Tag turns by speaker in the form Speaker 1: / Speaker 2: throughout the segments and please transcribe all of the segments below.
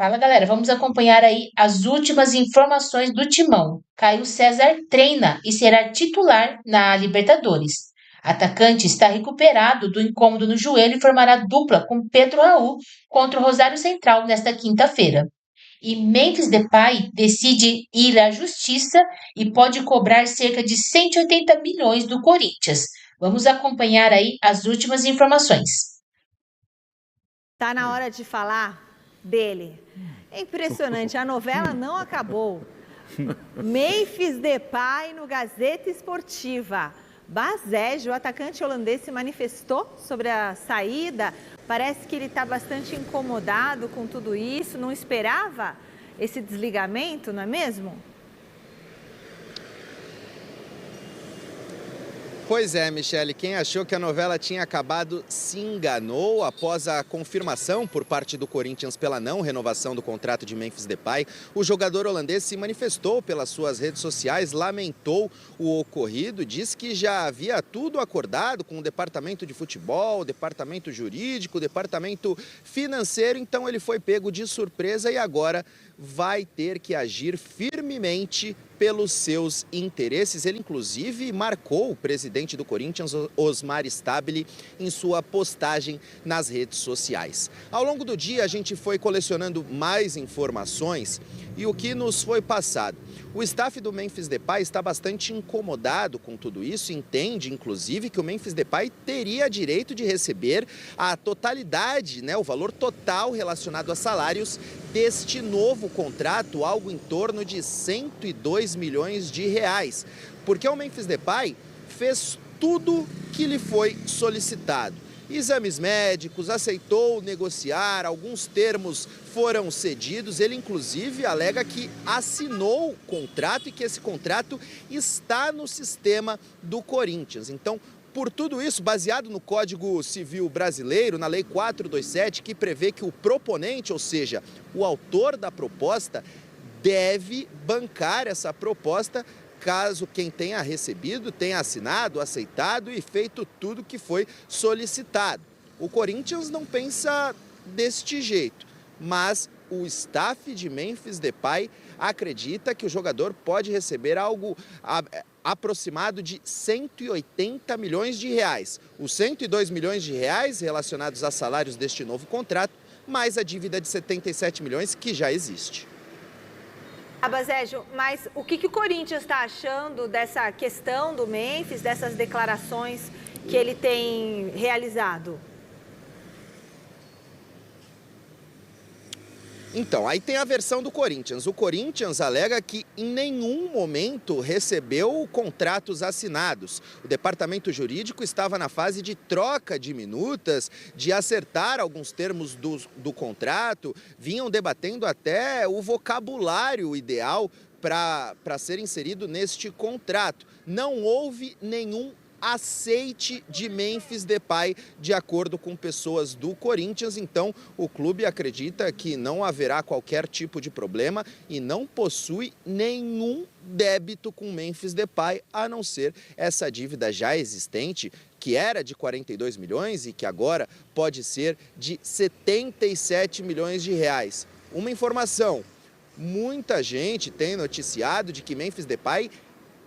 Speaker 1: Fala, galera, vamos acompanhar aí as últimas informações do Timão. Caio César treina e será titular na Libertadores. Atacante está recuperado do incômodo no joelho e formará dupla com Pedro Raul contra o Rosário Central nesta quinta-feira. E Memphis Depay decide ir à justiça e pode cobrar cerca de 180 milhões do Corinthians. Vamos acompanhar aí as últimas informações.
Speaker 2: Tá na hora de falar dele. É impressionante, a novela não acabou. Memphis Depay no Gazeta Esportiva. Basege, o atacante holandês, se manifestou sobre a saída. Parece que ele está bastante incomodado com tudo isso, não esperava esse desligamento, não é mesmo?
Speaker 3: Pois é, Michele, quem achou que a novela tinha acabado se enganou. Após a confirmação por parte do Corinthians pela não renovação do contrato de Memphis Depay, o jogador holandês se manifestou pelas suas redes sociais, lamentou o ocorrido, disse que já havia tudo acordado com o departamento de futebol, o departamento jurídico, o departamento financeiro, então ele foi pego de surpresa e agora vai ter que agir firmemente pelos seus interesses. Ele, inclusive, marcou o presidente do Corinthians, Osmar Stabile, em sua postagem nas redes sociais. Ao longo do dia, a gente foi colecionando mais informações e o que nos foi passado. O staff do Memphis Depay está bastante incomodado com tudo isso, entende, inclusive, que o Memphis Depay teria direito de receber a totalidade, o valor total relacionado a salários deste novo contrato, algo em torno de 102 milhões de reais, porque o Memphis Depay fez tudo que lhe foi solicitado. Exames médicos, aceitou negociar, alguns termos foram cedidos. Ele, inclusive, alega que assinou o contrato e que esse contrato está no sistema do Corinthians. Então, por tudo isso, baseado no Código Civil Brasileiro, na Lei 427, que prevê que o proponente, ou seja, o autor da proposta, deve bancar essa proposta caso quem tenha recebido, tenha assinado, aceitado e feito tudo que foi solicitado. O Corinthians não pensa deste jeito, mas o staff de Memphis Depay acredita que o jogador pode receber algo aproximado de 180 milhões de reais. Os 102 milhões de reais relacionados a salários deste novo contrato, mais a dívida de 77 milhões que já existe.
Speaker 2: Baségio, mas o que o Corinthians está achando dessa questão do Memphis, dessas declarações que ele tem realizado?
Speaker 3: Então, aí tem a versão do Corinthians. O Corinthians alega que em nenhum momento recebeu contratos assinados. O departamento jurídico estava na fase de troca de minutas, de acertar alguns termos do contrato, vinham debatendo até o vocabulário ideal para ser inserido neste contrato. Não houve nenhum aceite de Memphis Depay, de acordo com pessoas do Corinthians. Então, o clube acredita que não haverá qualquer tipo de problema e não possui nenhum débito com Memphis Depay, a não ser essa dívida já existente, que era de 42 milhões e que agora pode ser de 77 milhões de reais. Uma informação, muita gente tem noticiado de que Memphis Depay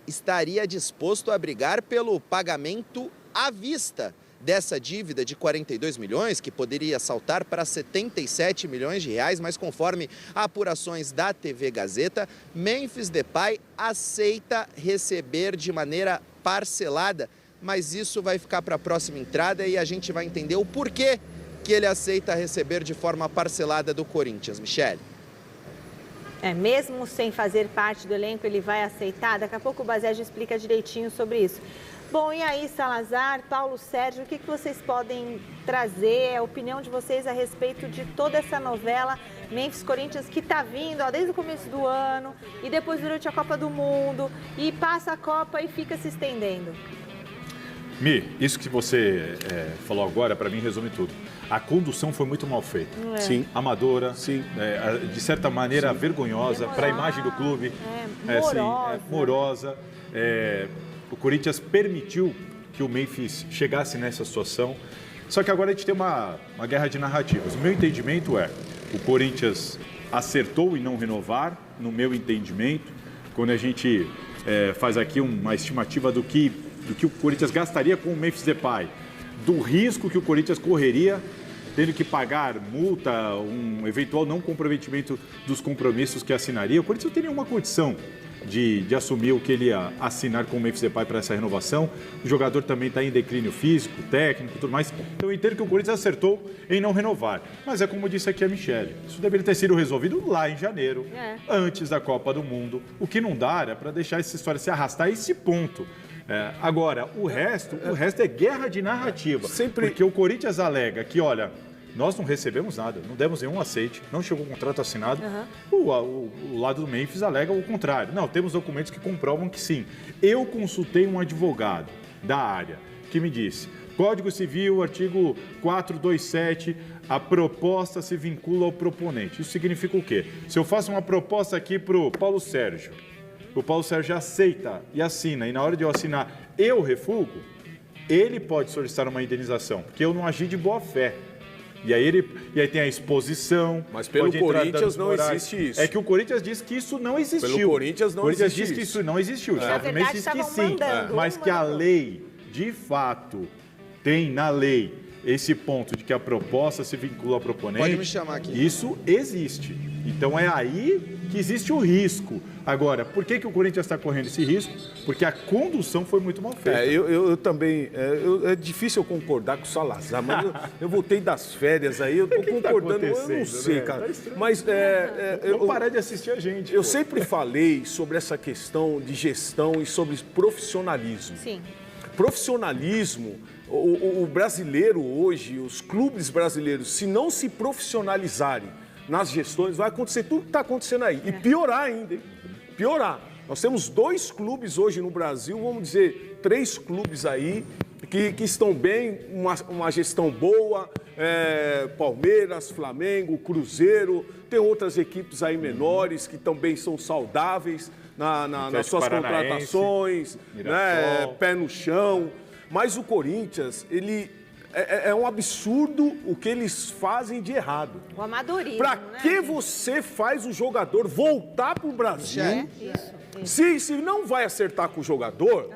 Speaker 3: estaria disposto a brigar pelo pagamento à vista dessa dívida de 42 milhões, que poderia saltar para 77 milhões de reais, mas conforme apurações da TV Gazeta, Memphis Depay aceita receber de maneira parcelada, mas isso vai ficar para a próxima entrada e a gente vai entender o porquê que ele aceita receber de forma parcelada do Corinthians. Michele.
Speaker 2: Mesmo sem fazer parte do elenco, ele vai aceitar? Daqui a pouco o Baségio explica direitinho sobre isso. Bom, e aí, Salazar, Paulo Sérgio, o que vocês podem trazer, a opinião de vocês a respeito de toda essa novela Memphis Corinthians que está vindo desde o começo do ano e depois durante a Copa do Mundo e passa a Copa e fica se estendendo?
Speaker 4: Mi, isso que você falou agora, para mim, resume tudo. A condução foi muito mal feita.
Speaker 5: Sim.
Speaker 4: Amadora,
Speaker 5: sim.
Speaker 4: De certa maneira vergonhosa para a imagem do clube. Morosa. O Corinthians permitiu que o Memphis chegasse nessa situação. Só que agora a gente tem uma guerra de narrativas. O meu entendimento o Corinthians acertou em não renovar, no meu entendimento, quando a gente faz aqui uma estimativa do que o Corinthians gastaria com o Memphis Depay, do risco que o Corinthians correria tendo que pagar multa, um eventual não comprometimento dos compromissos que assinaria, o Corinthians não tem nenhuma condição de assumir o que ele ia assinar com o Memphis Depay para essa renovação. O jogador também está em declínio físico, técnico e tudo mais. Então eu entendo que o Corinthians acertou em não renovar. Mas é como disse aqui a Michele, isso deveria ter sido resolvido lá em janeiro, antes da Copa do Mundo. O que não dá era para deixar essa história se arrastar a esse ponto. Agora, o resto é guerra de narrativa. Porque o Corinthians alega que, olha, nós não recebemos nada, não demos nenhum aceite, não chegou um contrato assinado. O lado do Memphis alega o contrário. Não, temos documentos que comprovam que sim. Eu consultei um advogado da área que me disse, Código Civil, artigo 427, a proposta se vincula ao proponente. Isso significa o quê? Se eu faço uma proposta aqui para o Paulo Sérgio aceita e assina, e na hora de eu assinar eu refugo, ele pode solicitar uma indenização, porque eu não agi de boa fé. E aí tem a exposição.
Speaker 5: Mas pelo Corinthians não existe isso.
Speaker 4: É que o Corinthians diz que isso não existiu.
Speaker 5: Pelo Corinthians não existe.
Speaker 4: O Corinthians diz que isso não existiu. O Estado Fluminense diz que sim. Mas que a lei, de fato, tem na lei esse ponto de que a proposta se vincula ao proponente.
Speaker 3: Pode me chamar aqui.
Speaker 4: Isso existe. Então é aí que existe o risco. Agora, por que o Corinthians está correndo esse risco? Porque a condução foi muito mal feita.
Speaker 5: Eu também. É difícil eu concordar com o Salazar, mas eu voltei das férias aí, eu estou concordando. Eu não sei, cara. Mas
Speaker 4: vamos parar de assistir a gente.
Speaker 5: Eu sempre falei sobre essa questão de gestão e sobre profissionalismo.
Speaker 2: Sim.
Speaker 5: Profissionalismo, o brasileiro hoje, os clubes brasileiros, se não se profissionalizarem nas gestões, vai acontecer tudo que está acontecendo aí. E piorar ainda, hein? Piorar. Nós temos 2 clubes hoje no Brasil, vamos dizer, 3 clubes aí, que estão bem, uma gestão boa, Palmeiras, Flamengo, Cruzeiro, tem outras equipes aí menores que também são saudáveis nas suas contratações, né, pé no chão. Mas o Corinthians, ele é um absurdo o que eles fazem de errado.
Speaker 2: O amadorismo,
Speaker 5: Para que você faz o jogador voltar para o Brasil? Se não vai acertar com o jogador,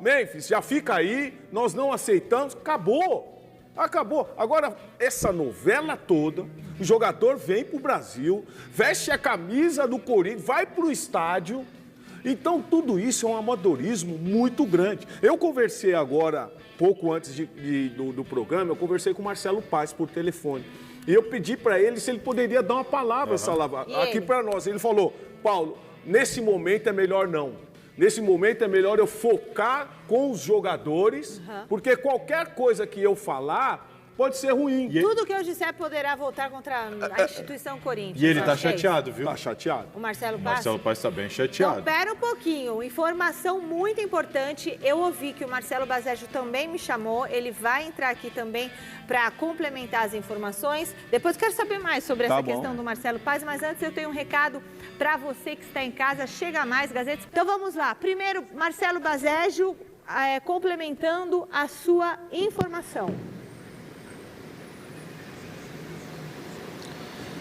Speaker 5: Memphis, já fica aí, nós não aceitamos, acabou. Agora, essa novela toda, o jogador vem para o Brasil, veste a camisa do Corinthians, vai para o estádio. Então, tudo isso é um amadorismo muito grande. Eu conversei agora, pouco antes do programa, eu conversei com o Marcelo Paes por telefone. E eu pedi para ele se ele poderia dar uma palavra aqui para nós. Ele falou, Paulo, nesse momento é melhor não. Nesse momento é melhor eu focar com os jogadores, porque qualquer coisa que eu falar pode ser ruim.
Speaker 2: Tudo que eu disser poderá voltar contra a instituição Corinthians.
Speaker 4: E ele está chateado, viu?
Speaker 5: Está chateado.
Speaker 2: O Marcelo Paes?
Speaker 4: O Marcelo Paes está bem chateado.
Speaker 2: Então, pera um pouquinho. Informação muito importante. Eu ouvi que o Marcelo Basejo também me chamou. Ele vai entrar aqui também para complementar as informações. Depois quero saber mais sobre essa questão do Marcelo Paes, mas antes eu tenho um recado para você que está em casa. Chega mais, Gazeta. Então vamos lá. Primeiro, Marcelo Basejo, complementando a sua informação.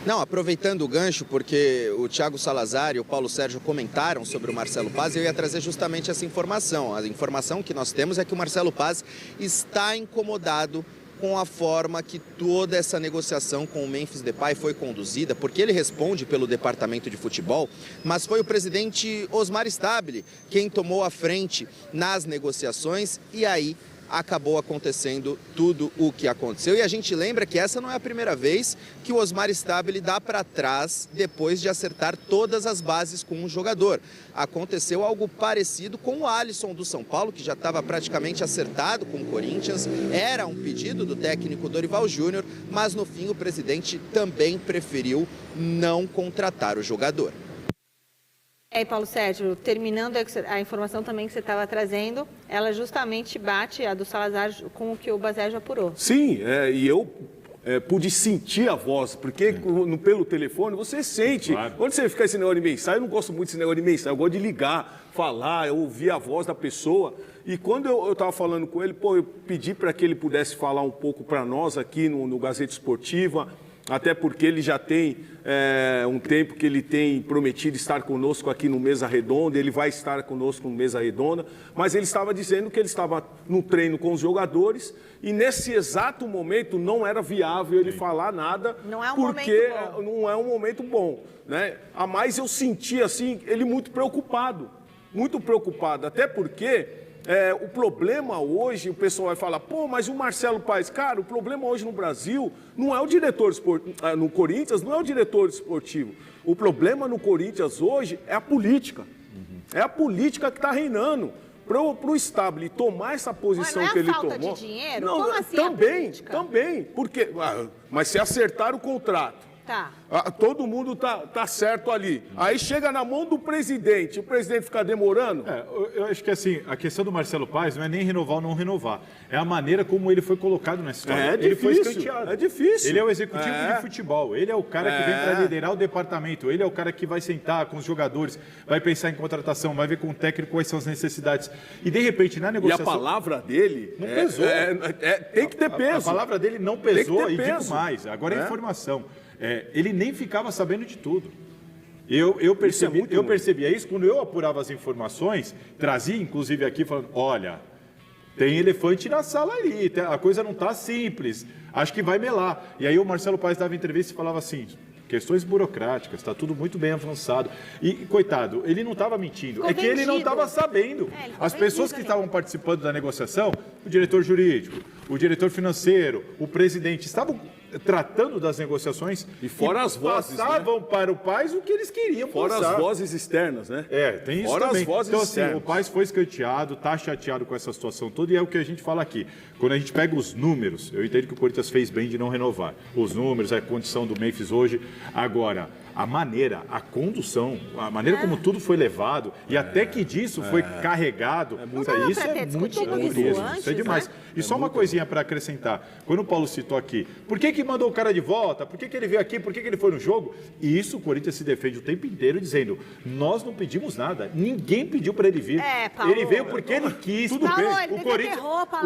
Speaker 3: Não, aproveitando o gancho, porque o Thiago Salazar e o Paulo Sérgio comentaram sobre o Marcelo Paes, eu ia trazer justamente essa informação. A informação que nós temos é que o Marcelo Paes está incomodado com a forma que toda essa negociação com o Memphis Depay foi conduzida, porque ele responde pelo departamento de futebol, mas foi o presidente Osmar Stabile quem tomou a frente nas negociações e aí acabou acontecendo tudo o que aconteceu. E a gente lembra que essa não é a primeira vez que o Osmar Stabile dá para trás depois de acertar todas as bases com um jogador. Aconteceu algo parecido com o Alisson do São Paulo, que já estava praticamente acertado com o Corinthians. Era um pedido do técnico Dorival Júnior, mas no fim o presidente também preferiu não contratar o jogador.
Speaker 2: E aí, Paulo Sérgio, terminando a informação também que você estava trazendo, ela justamente bate, a do Salazar, com o que o Basejo apurou.
Speaker 5: Sim, e eu pude sentir a voz, porque pelo telefone você sente. Claro. Quando você fica esse negócio de mensagem, eu não gosto muito desse negócio de mensagem, eu gosto de ligar, falar, eu ouvir a voz da pessoa. E quando eu estava falando com ele, eu pedi para que ele pudesse falar um pouco para nós aqui no Gazeta Esportiva, até porque ele já tem um tempo que ele tem prometido estar conosco aqui no Mesa Redonda, ele vai estar conosco no Mesa Redonda, mas ele estava dizendo que ele estava no treino com os jogadores e nesse exato momento não era viável ele falar nada,
Speaker 2: não é um
Speaker 5: porque
Speaker 2: momento bom.
Speaker 5: Não é um momento bom, né? A mais eu senti assim, ele muito preocupado, até porque o problema hoje, o pessoal vai falar, pô, mas o Marcelo Paes, cara, o problema hoje no Brasil não é o diretor esportivo, no Corinthians não é o diretor esportivo. O problema no Corinthians hoje é a política. É a política que está reinando. Para o Stabile tomar essa posição que ele tomou...
Speaker 2: Não é falta de dinheiro?
Speaker 5: Não,
Speaker 2: como assim
Speaker 5: também, porque... mas se acertar o contrato,
Speaker 2: tá.
Speaker 5: Todo mundo tá certo ali. Aí chega na mão do presidente, o presidente fica demorando.
Speaker 4: Eu acho que assim, a questão do Marcelo Paes não é nem renovar ou não renovar. É a maneira como ele foi colocado nessa história. Ele foi escanteado.
Speaker 5: É difícil.
Speaker 4: Ele é o executivo de futebol. Ele é o cara que vem para liderar o departamento. Ele é o cara que vai sentar com os jogadores, vai pensar em contratação, vai ver com o técnico quais são as necessidades. E de repente, na negociação...
Speaker 5: E a palavra dele
Speaker 4: não pesou.
Speaker 5: Tem que ter peso.
Speaker 4: A palavra dele não pesou e
Speaker 5: peso.
Speaker 4: digo mais. Agora é informação. Ele nem ficava sabendo de tudo. Eu percebia isso quando eu apurava as informações, trazia inclusive aqui falando, olha, tem elefante na sala ali, a coisa não está simples, acho que vai melar. E aí o Marcelo Paes dava entrevista e falava assim, questões burocráticas, está tudo muito bem avançado. E, coitado, ele não estava mentindo,
Speaker 2: ficou
Speaker 4: que ele não estava sabendo. As pessoas que estavam participando da negociação, o diretor jurídico, o diretor financeiro, o presidente, estavam tratando das negociações
Speaker 5: e fora as vozes,
Speaker 4: passavam para o Paes o que eles queriam
Speaker 5: fora
Speaker 4: passar.
Speaker 5: As vozes externas, né?
Speaker 4: Tem isso
Speaker 5: fora
Speaker 4: também.
Speaker 5: As vozes
Speaker 4: então,
Speaker 5: externas.
Speaker 4: assim, o Paes foi escanteado, está chateado com essa situação toda e é o que a gente fala aqui. Quando a gente pega os números, eu entendo que o Corinthians fez bem de não renovar. Os números, a condição do Memphis hoje. Agora, a maneira, a condução, a maneira como tudo foi levado e até que disso foi carregado, isso é muito bom mesmo. Isso é demais. Né? E só uma coisinha para acrescentar. Quando o Paulo citou aqui, por que mandou o cara de volta? Por que ele veio aqui? Por que ele foi no jogo? E isso o Corinthians se defende o tempo inteiro dizendo, nós não pedimos nada. Ninguém pediu para ele vir.
Speaker 2: Paulo,
Speaker 4: ele veio porque ele quis.
Speaker 2: Tudo
Speaker 4: Paulo,
Speaker 2: bem. O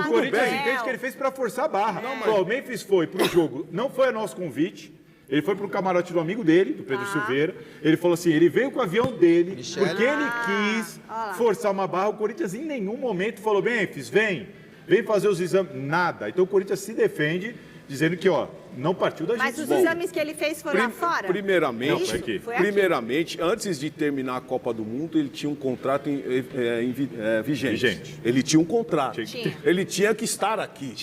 Speaker 4: Corinthians entende que ele fez para forçar a barra. O Memphis foi para o jogo, não foi a nosso convite. Ele foi para o camarote do amigo dele, do Pedro Silveira. Ele falou assim, ele veio com o avião dele, porque ele quis forçar uma barra. O Corinthians em nenhum momento falou, Memphis, vem fazer os exames. Nada. Então o Corinthians se defende, dizendo que, não partiu da gente.
Speaker 2: Mas os exames que ele fez foram lá fora?
Speaker 5: Primeiramente, antes de terminar a Copa do Mundo, ele tinha um contrato vigente. Ele tinha um contrato. Ele tinha que estar aqui.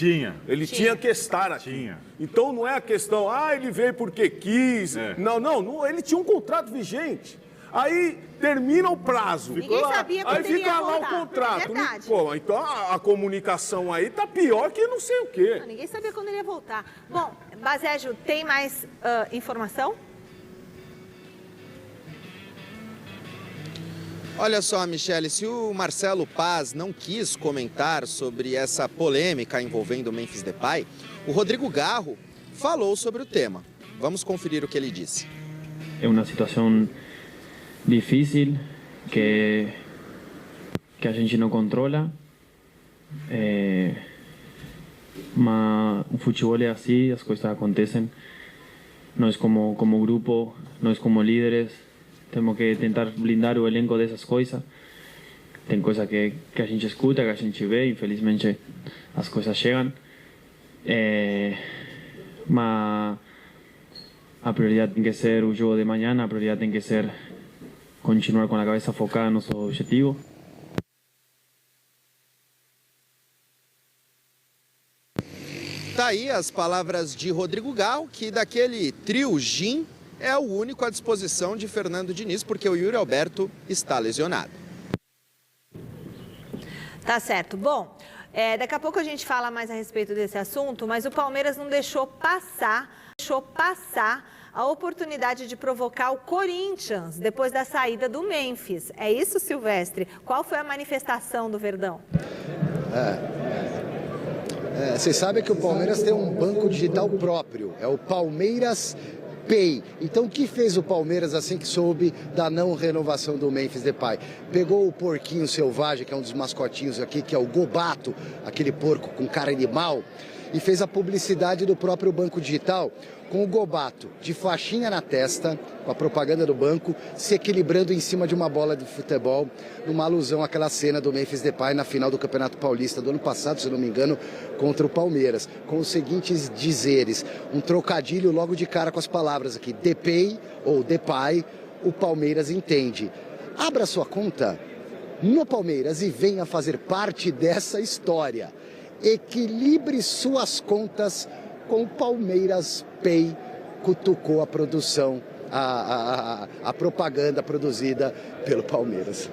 Speaker 5: Ele tinha que estar aqui. Então não é a questão, ele veio porque quis. Não, ele tinha um contrato vigente. Aí termina o prazo.
Speaker 2: Ninguém sabia quando
Speaker 5: aí fica lá o contrato. Pô, então a comunicação aí tá pior que não sei o quê.
Speaker 2: Ninguém sabia quando ele ia voltar. Bom, Baseggio, tem mais informação?
Speaker 3: Olha só, Michele, se o Marcelo Paes não quis comentar sobre essa polêmica envolvendo o Memphis Depay, o Rodrigo Garro falou sobre o tema. Vamos conferir o que ele disse.
Speaker 6: É uma situação difícil que a gente não controla, mas o futebol é assim, as coisas acontecem. Nós como grupo, nós como líderes, temos que tentar blindar o elenco dessas coisas. Tem coisas que a gente escuta, que a gente vê, infelizmente as coisas chegam. Mas a prioridade tem que ser o jogo de manhã, a prioridade tem que ser continuar com a cabeça focada no nosso objetivo.
Speaker 3: Tá aí as palavras de Rodrigo Garro, que daquele trio GIM é o único à disposição de Fernando Diniz, porque o Yuri Alberto está lesionado.
Speaker 2: Tá certo. Bom, daqui a pouco a gente fala mais a respeito desse assunto, mas o Palmeiras não deixou passar a oportunidade de provocar o Corinthians depois da saída do Memphis. É isso, Silvestre? Qual foi a manifestação do Verdão?
Speaker 7: Vocês sabem que o Palmeiras tem um banco digital próprio, é o Palmeiras Pay. Então o que fez o Palmeiras assim que soube da não renovação do Memphis Depay? Pegou o porquinho selvagem, que é um dos mascotinhos aqui, que é o Gobato, aquele porco com cara animal, e fez a publicidade do próprio banco digital com o Gobato de faixinha na testa, com a propaganda do banco, se equilibrando em cima de uma bola de futebol, numa alusão àquela cena do Memphis Depay na final do Campeonato Paulista do ano passado, se não me engano, contra o Palmeiras, com os seguintes dizeres, um trocadilho logo de cara com as palavras aqui, Depay ou Depay, o Palmeiras entende. Abra sua conta no Palmeiras e venha fazer parte dessa história. Equilibre suas contas com o Palmeiras Pay, cutucou a produção, a propaganda produzida pelo Palmeiras.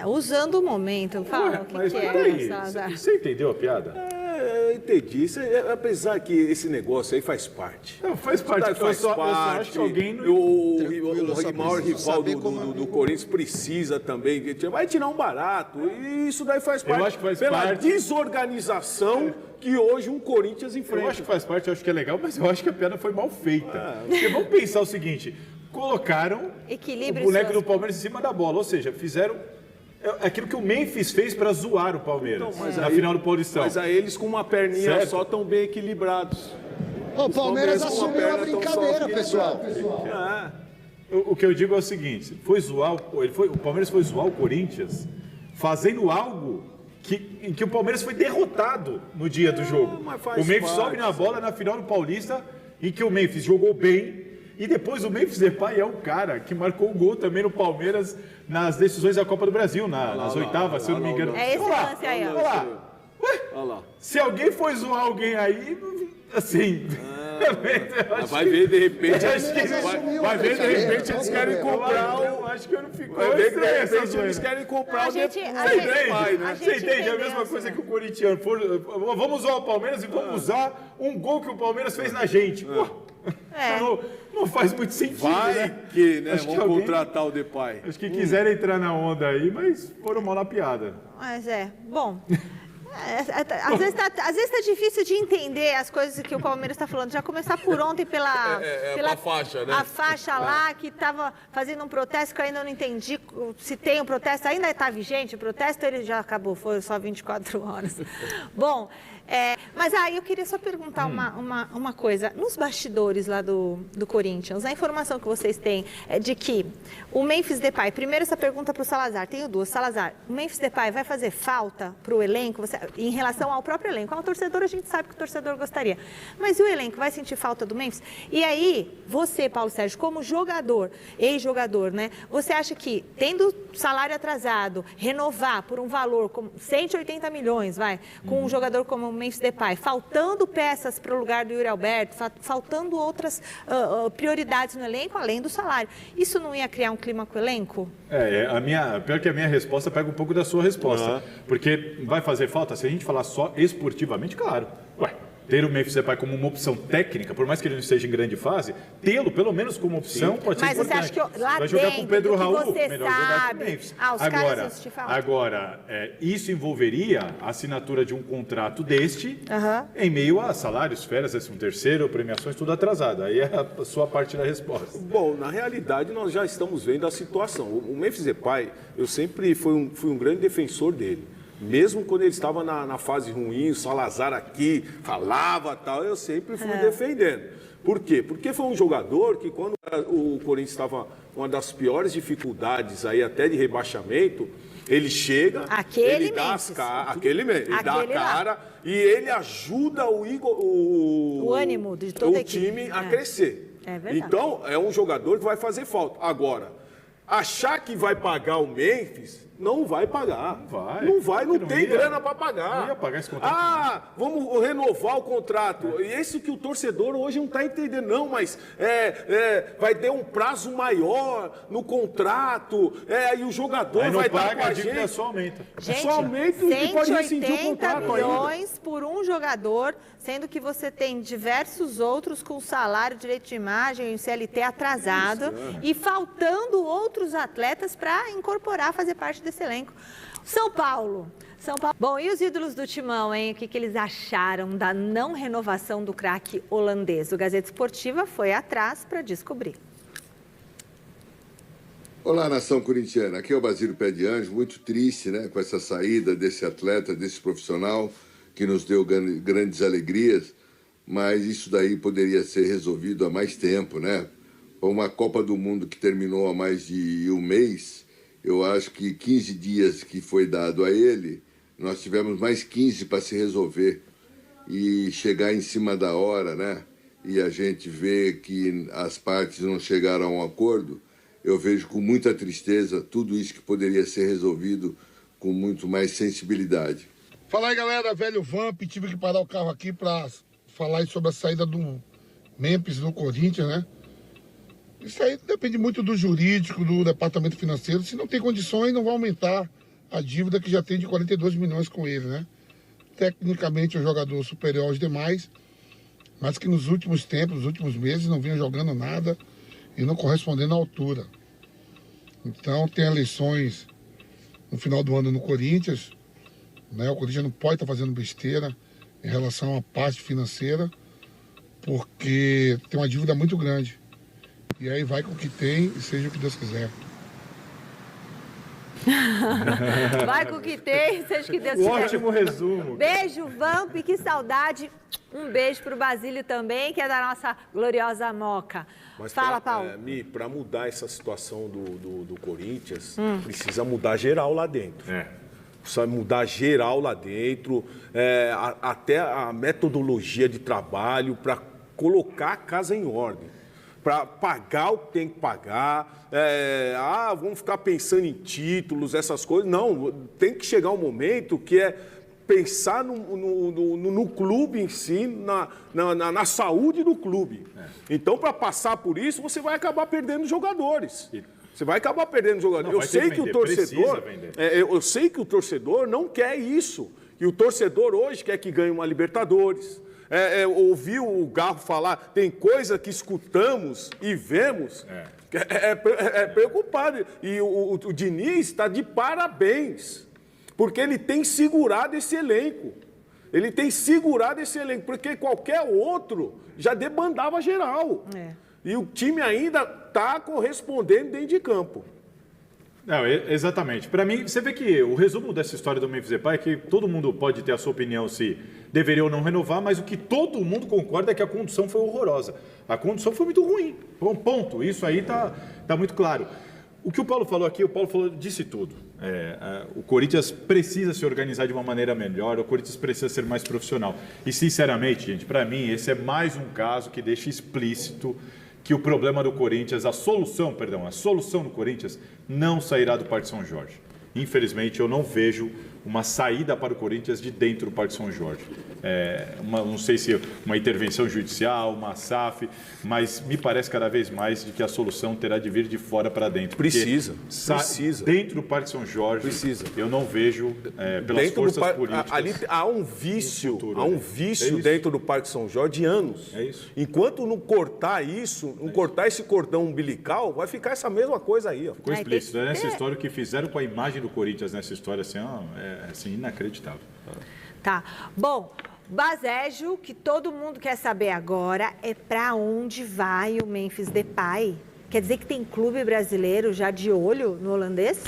Speaker 2: Usando o momento, fala o que é, Salazar.
Speaker 4: Você entendeu a piada?
Speaker 5: Eu entendi. Apesar que esse negócio aí faz parte.
Speaker 4: Não, faz parte. Eu só acho que alguém não...
Speaker 5: O maior rival do Corinthians precisa também. Vai tirar um barato. E isso daí faz parte.
Speaker 4: Eu acho que faz
Speaker 5: pela
Speaker 4: parte.
Speaker 5: Desorganização que hoje um Corinthians enfrenta.
Speaker 4: Eu acho que faz parte, eu acho que é legal, mas eu acho que a piada foi mal feita. Porque vamos pensar o seguinte, colocaram o boneco do Palmeiras em cima da bola, ou seja, fizeram aquilo que o Memphis fez para zoar o Palmeiras na final do Paulistão.
Speaker 5: Mas aí eles com uma perninha só estão bem equilibrados.
Speaker 7: O Palmeiras assumiu a brincadeira, pessoal.
Speaker 4: O que eu digo é o seguinte, o Palmeiras foi zoar o Corinthians fazendo algo em que o Palmeiras foi derrotado no dia do jogo. O Memphis sobe na bola na final do Paulista, em que o Memphis jogou bem, e depois o Memphis Depay é o cara que marcou o gol também no Palmeiras nas decisões da Copa do Brasil, nas oitavas, se eu não me engano.
Speaker 2: É esse lance aí, ó.
Speaker 4: Olha lá. Se alguém for zoar alguém aí, assim...
Speaker 5: Vai ver, de repente,
Speaker 4: vai ver, de repente, eles querem comprar o... Acho que eu não fico...
Speaker 5: Vai ver, de repente, eles querem comprar o...
Speaker 4: Você entende? É a mesma coisa que o corintiano. Vamos usar o Palmeiras e vamos usar um gol que o Palmeiras fez na gente. Pô, não faz muito sentido,
Speaker 5: vai que, né? Vamos contratar o Depay.
Speaker 4: Acho que quiseram entrar na onda aí, mas foram mal na piada.
Speaker 2: Mas bom... Às vezes tá difícil de entender as coisas que o Palmeiras está falando. Já começar por ontem pela
Speaker 5: faixa, né?
Speaker 2: A faixa lá que estava fazendo um protesto que eu ainda não entendi se tem um protesto. Ainda está vigente o protesto, ele já acabou, foi só 24 horas. Bom, mas aí eu queria só perguntar uma coisa. Nos bastidores lá do Corinthians, a informação que vocês têm é de que o Memphis Depay, primeiro essa pergunta para o Salazar, tenho duas. Salazar, o Memphis Depay vai fazer falta para o elenco? Em relação ao próprio elenco, ao torcedor a gente sabe que o torcedor gostaria, mas e o elenco vai sentir falta do Memphis? E aí, você, Paulo Sérgio, como jogador, ex-jogador, né? Você acha que, tendo salário atrasado, renovar por um valor como 180 milhões, com um jogador como o Memphis Depay, faltando peças para o lugar do Yuri Alberto, faltando outras prioridades no elenco, além do salário, isso não ia criar um clima com o elenco?
Speaker 4: Pior que a minha resposta pega um pouco da sua resposta, porque vai fazer falta, se a gente falar só esportivamente, claro. Ter o Memphis Depay como uma opção técnica, por mais que ele não esteja em grande fase, tê-lo pelo menos como opção pode ser importante.
Speaker 2: Mas você acha que lá
Speaker 4: vai jogar com o Pedro Raul,
Speaker 2: melhor jogar com o Memphis.
Speaker 4: Agora, isso envolveria a assinatura de um contrato deste em meio a salários, férias, 13º, premiações, tudo atrasado. Aí é a sua parte da resposta.
Speaker 5: Bom, na realidade nós já estamos vendo a situação. O Memphis Depay, eu sempre fui um grande defensor dele. Mesmo quando ele estava na fase ruim, o Salazar aqui falava tal, eu sempre fui defendendo. Por quê? Porque foi um jogador que quando o Corinthians estava com uma das piores dificuldades aí até de rebaixamento, ele chega, ele dá a cara e ele ajuda o
Speaker 2: ânimo de todo
Speaker 5: o time a crescer.
Speaker 2: É verdade.
Speaker 5: Então, é um jogador que vai fazer falta. Agora, achar que vai pagar o Memphis, não vai pagar. Não tem grana para pagar.
Speaker 4: Não ia pagar esse contrato.
Speaker 5: Vamos renovar o contrato. E isso que o torcedor hoje não está entendendo, não, mas vai ter um prazo maior no contrato, e o jogador vai dar com a gente.
Speaker 4: Só aumenta.
Speaker 2: Gente,
Speaker 5: só aumenta e pode rescindir o contrato
Speaker 2: 180 milhões por um jogador, sendo que você tem diversos outros com salário, direito de imagem, CLT atrasado e faltando outros atletas para incorporar, fazer parte desse elenco. São Paulo. Bom, e os ídolos do Timão, hein? O que eles acharam da não renovação do craque holandês? O Gazeta Esportiva foi atrás para descobrir.
Speaker 8: Olá, nação corintiana. Aqui é o Basílio Pé de Anjo, muito triste, né, com essa saída desse atleta, desse profissional que nos deu grandes alegrias, mas isso daí poderia ser resolvido há mais tempo, né? Uma Copa do Mundo que terminou há mais de um mês, eu acho que 15 dias que foi dado a ele, nós tivemos mais 15 para se resolver e chegar em cima da hora, né? E a gente vê que as partes não chegaram a um acordo, eu vejo com muita tristeza tudo isso que poderia ser resolvido com muito mais sensibilidade.
Speaker 9: Fala aí, galera, velho Vamp, tive que parar o carro aqui para falar aí sobre a saída do Memphis no Corinthians, né? Isso aí depende muito do jurídico, do departamento financeiro. Se não tem condições, não vai aumentar a dívida que já tem de 42 milhões com ele, né? Tecnicamente é um jogador superior aos demais, mas que nos últimos tempos, nos últimos meses, não vinha jogando nada e não correspondendo à altura. Então tem eleições no final do ano no Corinthians, né? O Corinthians não pode estar fazendo besteira em relação à parte financeira, porque tem uma dívida muito grande. E aí vai com o que tem e seja o que Deus quiser.
Speaker 2: Vai com o que tem, seja o que Deus quiser.
Speaker 4: Ótimo resumo.
Speaker 2: Beijo, Vamp, que saudade. Um beijo pro Basílio também, que é da nossa gloriosa Moca.
Speaker 5: Mas
Speaker 2: fala, Paulo.
Speaker 5: Para mudar essa situação do Corinthians, precisa mudar geral lá dentro. Precisa mudar geral lá dentro, até a metodologia de trabalho para colocar a casa em ordem. Para pagar o que tem que pagar, vamos ficar pensando em títulos, essas coisas. Não, tem que chegar um momento que é pensar no clube em si, na saúde do clube. Então, para passar por isso, você vai acabar perdendo jogadores. Você vai acabar perdendo jogadores. Eu sei que o torcedor não quer isso. E o torcedor hoje quer que ganhe uma Libertadores. Ouviu o Garro falar, tem coisa que escutamos e vemos, é preocupado. E o Diniz está de parabéns, porque ele tem segurado esse elenco. Porque qualquer outro já debandava geral. E o time ainda está correspondendo dentro de campo.
Speaker 4: Não, exatamente. Para mim, você vê que o resumo dessa história do Memphis Depay é que todo mundo pode ter a sua opinião se deveria ou não renovar, mas o que todo mundo concorda é que a condução foi horrorosa. A condução foi muito ruim. Ponto. Isso aí tá muito claro. O que o Paulo falou aqui, disse tudo. O Corinthians precisa se organizar de uma maneira melhor, o Corinthians precisa ser mais profissional. E, sinceramente, gente, para mim, esse é mais um caso que deixa explícito que o problema do Corinthians, a solução do Corinthians não sairá do Parque São Jorge. Infelizmente, eu não vejo uma saída para o Corinthians de dentro do Parque São Jorge. Não sei se uma intervenção judicial, uma SAF, mas me parece cada vez mais de que a solução terá de vir de fora para dentro.
Speaker 5: Precisa.
Speaker 4: Dentro do Parque São Jorge, eu não vejo, pelas
Speaker 5: dentro
Speaker 4: forças políticas...
Speaker 5: Ali há um vício, dentro do Parque São Jorge de anos.
Speaker 4: É isso.
Speaker 5: Enquanto não cortar isso, não cortar esse cordão umbilical, vai ficar essa mesma coisa aí.
Speaker 4: Ficou explícito. Nessa história, o que fizeram com a imagem do Corinthians nessa história, assim, inacreditável.
Speaker 2: Tá. Bom, Basejo, que todo mundo quer saber agora, é para onde vai o Memphis Depay? Quer dizer que tem clube brasileiro já de olho no holandês?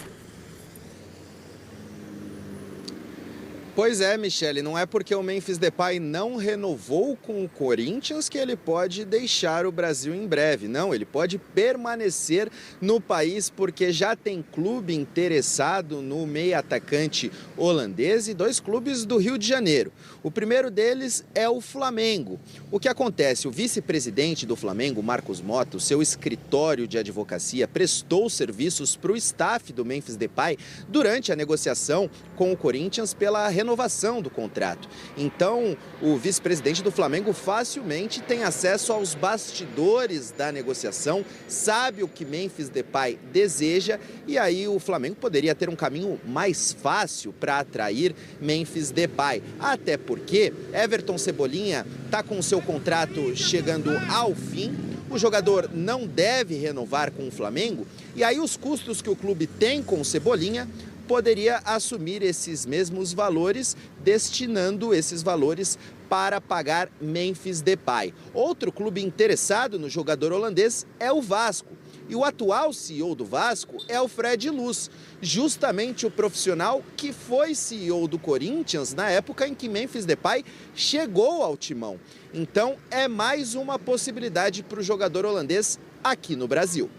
Speaker 3: Pois é, Michele, não é porque o Memphis Depay não renovou com o Corinthians que ele pode deixar o Brasil em breve. Não, ele pode permanecer no país porque já tem clube interessado no meio atacante holandês e 2 clubes do Rio de Janeiro. O primeiro deles é o Flamengo. O que acontece? O vice-presidente do Flamengo, Marcos Mota, o seu escritório de advocacia, prestou serviços para o staff do Memphis Depay durante a negociação com o Corinthians pela renovação do contrato. Então, o vice-presidente do Flamengo facilmente tem acesso aos bastidores da negociação, sabe o que Memphis Depay deseja e aí o Flamengo poderia ter um caminho mais fácil para atrair Memphis Depay. Até porque Everton Cebolinha está com o seu contrato chegando ao fim, o jogador não deve renovar com o Flamengo e aí os custos que o clube tem com o Cebolinha poderia assumir esses mesmos valores, destinando esses valores para pagar Memphis Depay. Outro clube interessado no jogador holandês é o Vasco. E o atual CEO do Vasco é o Fred Luz, justamente o profissional que foi CEO do Corinthians na época em que Memphis Depay chegou ao timão. Então, é mais uma possibilidade para o jogador holandês aqui no Brasil.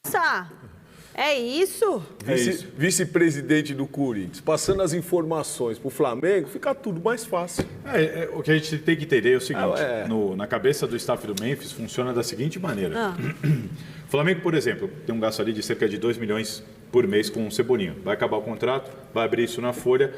Speaker 2: Nossa, é isso?
Speaker 5: Vice-presidente do Corinthians, passando as informações para o Flamengo, fica tudo mais fácil.
Speaker 4: O que a gente tem que entender é o seguinte, na cabeça do staff do Memphis funciona da seguinte maneira. O Flamengo, por exemplo, tem um gasto ali de cerca de 2 milhões por mês com o Cebolinha. Vai acabar o contrato, vai abrir isso na folha.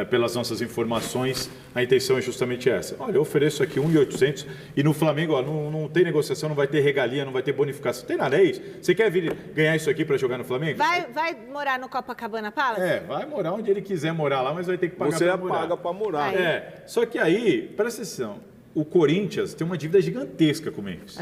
Speaker 4: Pelas nossas informações, a intenção é justamente essa. Olha, eu ofereço aqui 1.800 e no Flamengo não tem negociação, não vai ter regalia, não vai ter bonificação. Não tem nada, é isso. Você quer vir ganhar isso aqui para jogar no Flamengo?
Speaker 2: Vai morar no Copacabana Palace?
Speaker 4: Vai morar onde ele quiser morar lá, mas vai ter que pagar para morar.
Speaker 5: Você paga para morar.
Speaker 4: Só que aí, presta atenção, o Corinthians tem uma dívida gigantesca com o Memphis.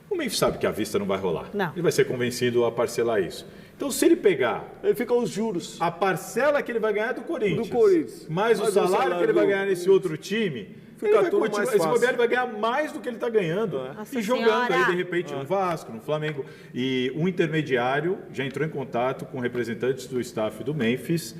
Speaker 4: O Memphis sabe que a vista não vai rolar.
Speaker 2: Não.
Speaker 4: Ele vai ser convencido a parcelar isso. Então, se ele pegar...
Speaker 5: Ele fica os juros.
Speaker 4: A parcela que ele vai ganhar do Corinthians. Mais o salário que ele vai ganhar nesse outro time... Ele vai continuar, esse governo vai ganhar mais do que ele está ganhando. E jogando aí, de repente, no Vasco, no Flamengo. E um intermediário já entrou em contato com representantes do staff do Memphis,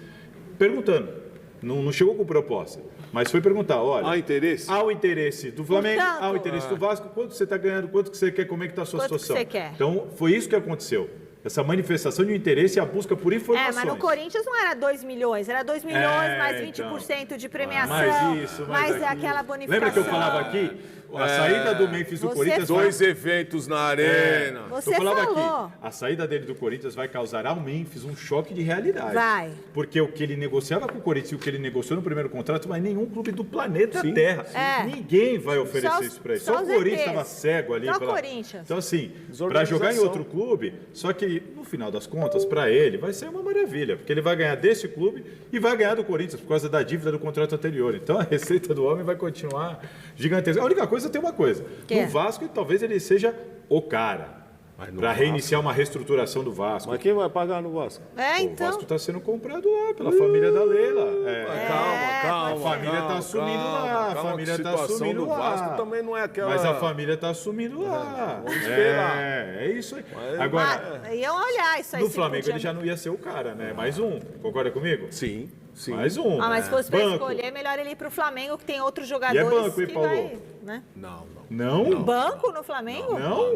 Speaker 4: perguntando. Não chegou com proposta, mas foi perguntar, olha...
Speaker 5: Há interesse?
Speaker 4: Há o interesse do Flamengo, há o interesse do Vasco. Quanto você está ganhando, quanto que você quer, como é que está a sua situação?
Speaker 2: Que você quer?
Speaker 4: Então, foi isso que aconteceu. Essa manifestação de interesse e a busca por informações.
Speaker 2: Mas no Corinthians não era 2 milhões, era 2 milhões mais 20% de premiação,
Speaker 4: mais isso,
Speaker 2: mais aquela bonificação.
Speaker 4: Lembra que eu falava aqui? A saída do Memphis do Corinthians...
Speaker 5: 2 eventos na arena.
Speaker 2: Você
Speaker 4: eu falava
Speaker 2: falou.
Speaker 4: aqui, a saída dele do Corinthians vai causar ao Memphis um choque de realidade.
Speaker 2: Vai.
Speaker 4: Porque o que ele negociava com o Corinthians e o que ele negociou no primeiro contrato, mas nenhum clube do planeta Terra. Ninguém vai oferecer isso para ele. Só o Corinthians estava cego ali.
Speaker 2: Só o Corinthians.
Speaker 4: Então, assim, para jogar em outro clube, só que no final das contas, para ele, vai ser uma maravilha. Porque ele vai ganhar desse clube e vai ganhar do Corinthians por causa da dívida do contrato anterior. Então, a receita do homem vai continuar gigantesca. A única coisa tem uma coisa. No Vasco, talvez ele seja o cara para reiniciar uma reestruturação do Vasco.
Speaker 5: Mas quem vai pagar no Vasco?
Speaker 2: Então.
Speaker 4: O Vasco está sendo comprado lá pela família da Leila.
Speaker 5: Calma.
Speaker 4: A família está assumindo lá. A família está assumindo lá.
Speaker 5: O Vasco também não é aquela...
Speaker 4: Mas a família está assumindo lá.
Speaker 5: Vamos esperar.
Speaker 4: É isso aí. Agora,
Speaker 2: iam olhar isso aí.
Speaker 4: No Flamengo ele já não ia ser o cara, né? Mais um. Concorda comigo?
Speaker 5: Sim.
Speaker 4: Mais um.
Speaker 2: Mas se fosse para escolher, é melhor ele ir para o Flamengo, que tem outros jogadores
Speaker 4: banco,
Speaker 2: que
Speaker 4: Paulo?
Speaker 2: vai... Né?
Speaker 4: Não?
Speaker 2: Banco no Flamengo?
Speaker 4: Não.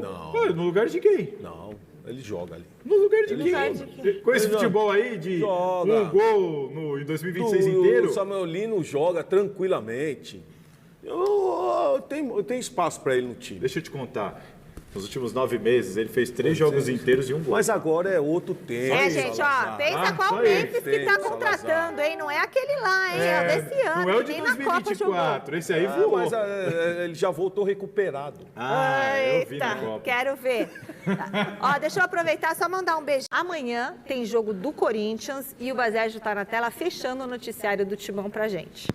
Speaker 4: No lugar de quem?
Speaker 5: Não. Ele joga ali.
Speaker 4: No lugar de quem? Com esse futebol aí de um gol em 2026 inteiro?
Speaker 5: O Samuel Lino joga tranquilamente. Eu tenho espaço para ele no time.
Speaker 4: Deixa eu te contar. Nos últimos 9 meses, ele fez 3 jogos inteiros e 1 gol.
Speaker 5: Mas agora é outro tempo.
Speaker 2: Gente, pensa qual Memphis que tá contratando, hein? Não é aquele lá, hein? É o desse ano.
Speaker 4: Não é o de 2024. Esse aí voou.
Speaker 5: Mas ele já voltou recuperado.
Speaker 4: Eu vi na Copa.
Speaker 2: Quero ver. Deixa eu aproveitar só mandar um beijo. Amanhã tem jogo do Corinthians e o Basérgio tá na tela fechando o noticiário do Timão pra gente.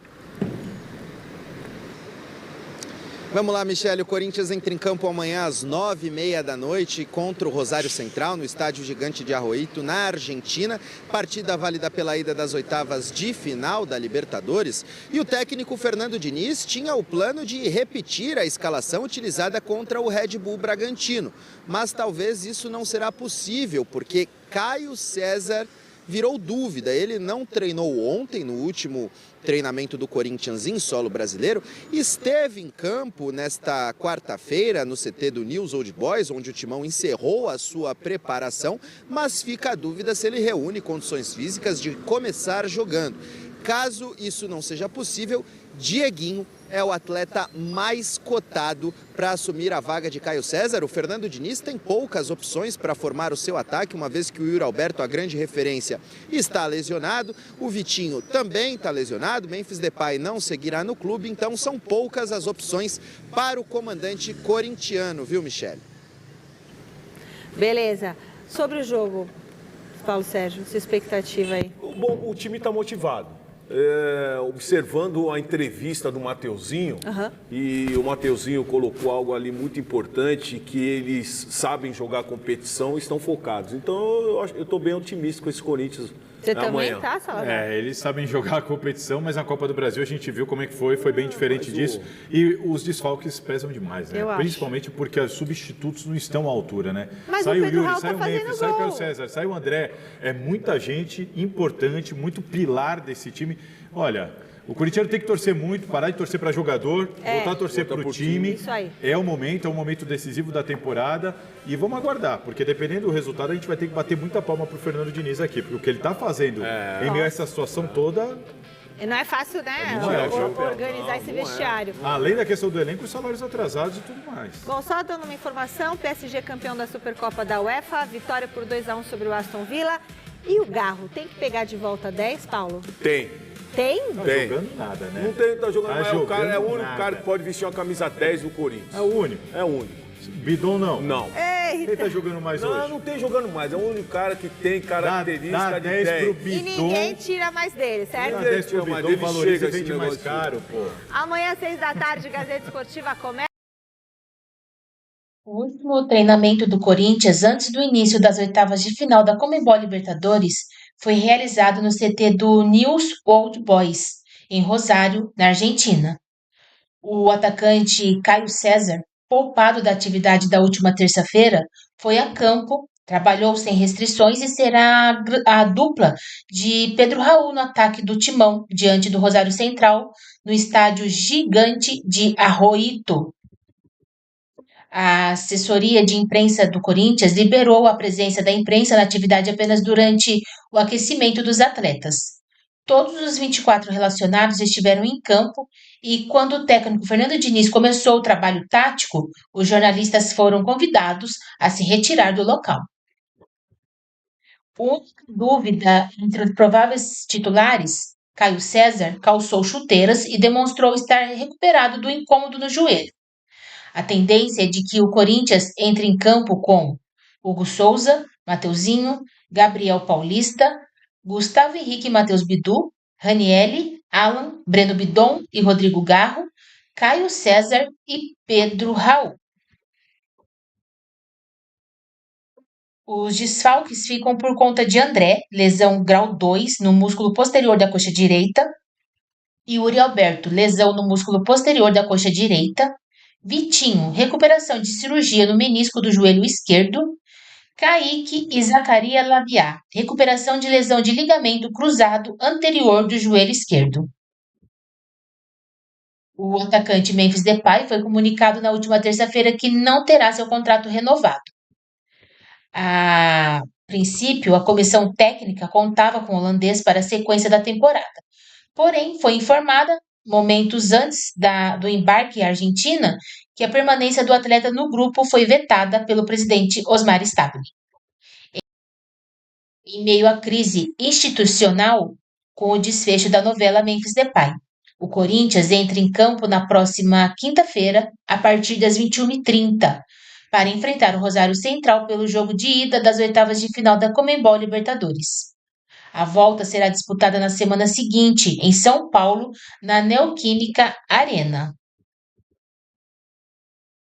Speaker 3: Vamos lá, Michele. O Corinthians entra em campo amanhã às 9h30 da noite contra o Rosário Central, no Estádio Gigante de Arroito, na Argentina. Partida válida pela ida das oitavas de final da Libertadores. E o técnico Fernando Diniz tinha o plano de repetir a escalação utilizada contra o Red Bull Bragantino. Mas talvez isso não será possível, porque Caio César virou dúvida. Ele não treinou ontem, no último treinamento do Corinthians em solo brasileiro, esteve em campo nesta quarta-feira no CT do News Old Boys, onde o Timão encerrou a sua preparação, mas fica a dúvida se ele reúne condições físicas de começar jogando. Caso isso não seja possível, Dieguinho é o atleta mais cotado para assumir a vaga de Caio César. O Fernando Diniz tem poucas opções para formar o seu ataque, uma vez que o Yuri Alberto, a grande referência, está lesionado. O Vitinho também está lesionado. Memphis Depay não seguirá no clube, então são poucas as opções para o comandante corintiano, viu, Michele?
Speaker 2: Beleza. Sobre o jogo, Paulo Sérgio, sua expectativa aí?
Speaker 5: Bom, o time está motivado. Observando a entrevista do Mateuzinho, e o Mateuzinho colocou algo ali muito importante, que eles sabem jogar competição e estão focados. Então, eu estou bem otimista com esse Corinthians
Speaker 2: Você também
Speaker 5: Amanhã.
Speaker 2: tá, Salazar?
Speaker 4: Eles sabem jogar a competição, mas na Copa do Brasil a gente viu como é que foi bem diferente disso. E os desfalques pesam demais, né?
Speaker 2: Eu acho.
Speaker 4: Principalmente porque os substitutos não estão à altura, né?
Speaker 2: Mas
Speaker 4: sai
Speaker 2: o
Speaker 4: o
Speaker 2: Pedro
Speaker 4: Yuri,
Speaker 2: Raul
Speaker 4: sai
Speaker 2: tá
Speaker 4: o Memphis,
Speaker 2: fazendo
Speaker 4: sai o Caio
Speaker 2: gol.
Speaker 4: César, sai o André. É muita gente importante, muito pilar desse time. Olha, o corintiano tem que torcer muito, parar de torcer para jogador, voltar a torcer para o time.
Speaker 2: Isso aí.
Speaker 4: É o momento decisivo da temporada e vamos aguardar, porque dependendo do resultado a gente vai ter que bater muita palma pro Fernando Diniz aqui, porque o que ele está fazendo em meio a essa situação toda,
Speaker 2: E não é fácil, né?
Speaker 4: Não é,
Speaker 2: Organizar esse vestiário.
Speaker 4: além da questão do elenco, os salários atrasados e tudo mais.
Speaker 2: Bom, só dando uma informação, PSG campeão da Supercopa da UEFA, vitória por 2-1 sobre o Aston Villa. E o Garro, tem que pegar de volta 10, Paulo?
Speaker 5: Tem.
Speaker 2: Tem?
Speaker 4: Não tá
Speaker 5: Tem.
Speaker 4: jogando nada, né?
Speaker 5: Não tem, tá jogando,
Speaker 4: Tá
Speaker 5: mas o cara é o
Speaker 4: jogando
Speaker 5: único
Speaker 4: nada.
Speaker 5: cara que pode vestir uma camisa 10 do Corinthians.
Speaker 4: É o único.
Speaker 5: É o único.
Speaker 4: Bidon não.
Speaker 5: Não.
Speaker 4: Quem
Speaker 2: Eita!
Speaker 4: tá jogando mais
Speaker 5: Não,
Speaker 4: hoje?
Speaker 5: não tem jogando mais. É o único cara que tem
Speaker 4: Dá
Speaker 5: característica de
Speaker 4: 10 pro
Speaker 5: 10.
Speaker 2: E
Speaker 4: Bidon.
Speaker 2: ninguém tira mais dele,
Speaker 4: Dá
Speaker 2: certo?
Speaker 4: 10 pro
Speaker 5: Mas
Speaker 4: Bidon,
Speaker 5: ele
Speaker 4: valoriza
Speaker 5: chega
Speaker 4: e vende
Speaker 5: esse
Speaker 4: mais
Speaker 5: negócio.
Speaker 4: caro, pô.
Speaker 2: Amanhã, 6 da tarde, Gazeta Esportiva começa.
Speaker 1: O último treinamento do Corinthians antes do início das oitavas de final da Conmebol Libertadores foi realizado no CT do News Old Boys, em Rosário, na Argentina. O atacante Caio César, poupado da atividade da última terça-feira, foi a campo, trabalhou sem restrições e será a dupla de Pedro Raul no ataque do Timão, diante do Rosário Central, no estádio Gigante de Arroito. A assessoria de imprensa do Corinthians liberou a presença da imprensa na atividade apenas durante o aquecimento dos atletas. Todos os 24 relacionados estiveram em campo e, quando o técnico Fernando Diniz começou o trabalho tático, os jornalistas foram convidados a se retirar do local. Única dúvida entre os prováveis titulares, Caio César calçou chuteiras e demonstrou estar recuperado do incômodo no joelho. A tendência é de que o Corinthians entre em campo com Hugo Souza, Mateuzinho, Gabriel Paulista, Gustavo Henrique e Matheus Bidu, Ranielli, Alan, Breno Bidon e Rodrigo Garro, Caio César e Pedro Raul. Os desfalques ficam por conta de André, lesão grau 2 no músculo posterior da coxa direita, Yuri Alberto, lesão no músculo posterior da coxa direita, Vitinho, recuperação de cirurgia no menisco do joelho esquerdo, Kaique e Zacaria Labiá, recuperação de lesão de ligamento cruzado anterior do joelho esquerdo. O atacante Memphis Depay foi comunicado na última terça-feira que não terá seu contrato renovado. A princípio, a comissão técnica contava com o holandês para a sequência da temporada. Porém, foi informada, momentos antes do embarque à Argentina, que a permanência do atleta no grupo foi vetada pelo presidente Osmar Stabile. Em meio à crise institucional, com o desfecho da novela Memphis Depay, o Corinthians entra em campo na próxima quinta-feira, a partir das 21h30, para enfrentar o Rosário Central pelo jogo de ida das oitavas de final da Conmebol Libertadores. A volta será disputada na semana seguinte, em São Paulo, na Neoquímica Arena.